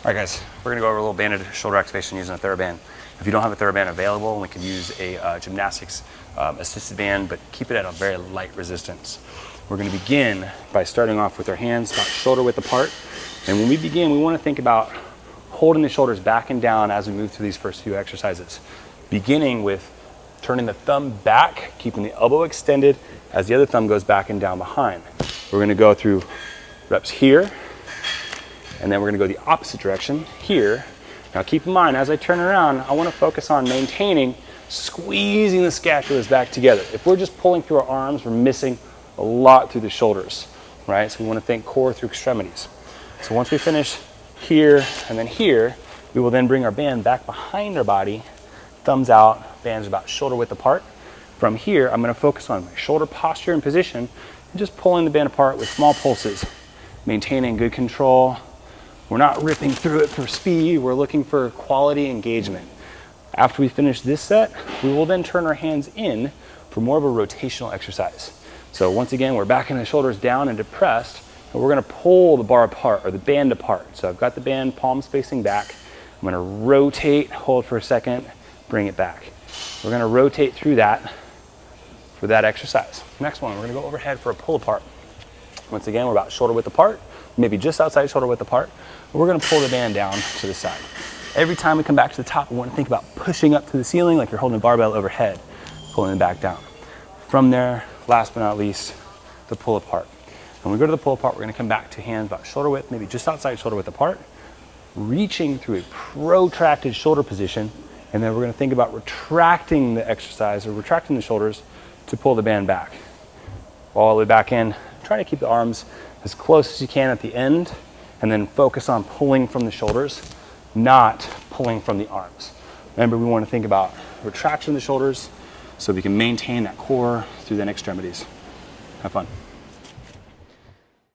All right, guys, we're gonna go over a little banded shoulder activation using a TheraBand. If you don't have a TheraBand available, we could use a gymnastics assisted band, but keep it at a very light resistance. We're gonna begin by starting off with our hands about shoulder width apart. And when we begin, we wanna think about holding the shoulders back and down as we move through these first few exercises. Beginning with turning the thumb back, keeping the elbow extended as the other thumb goes back and down behind. We're gonna go through reps here, and then we're gonna go the opposite direction here. Now keep in mind, as I turn around, I wanna focus on maintaining, squeezing the scapulas back together. If we're just pulling through our arms, we're missing a lot through the shoulders, right? So we wanna think core through extremities. So once we finish here and then here, we will then bring our band back behind our body, thumbs out, bands about shoulder width apart. From here, I'm gonna focus on my shoulder posture and position and just pulling the band apart with small pulses, maintaining good control. We're not ripping through it for speed, we're looking for quality engagement. After we finish this set, we will then turn our hands in for more of a rotational exercise. So once again, we're backing the shoulders down and depressed, and we're gonna pull the bar apart or the band apart. So I've got the band, palms facing back. I'm gonna rotate, hold for a second, bring it back. We're gonna rotate through that for that exercise. Next one, we're gonna go overhead for a pull apart. Once again, we're about shoulder width apart, maybe just outside shoulder width apart. We're gonna pull the band down to the side. Every time we come back to the top, we wanna think about pushing up to the ceiling like you're holding a barbell overhead, pulling it back down. From there, last but not least, the pull apart. When we go to the pull apart, we're gonna come back to hands about shoulder width, maybe just outside shoulder width apart, reaching through a protracted shoulder position, and then we're gonna think about retracting the exercise or retracting the shoulders to pull the band back. All the way back in, try to keep the arms as close as you can at the end, and then focus on pulling from the shoulders, not pulling from the arms. Remember, we wanna think about retraction of the shoulders so we can maintain that core through the extremities. Have fun.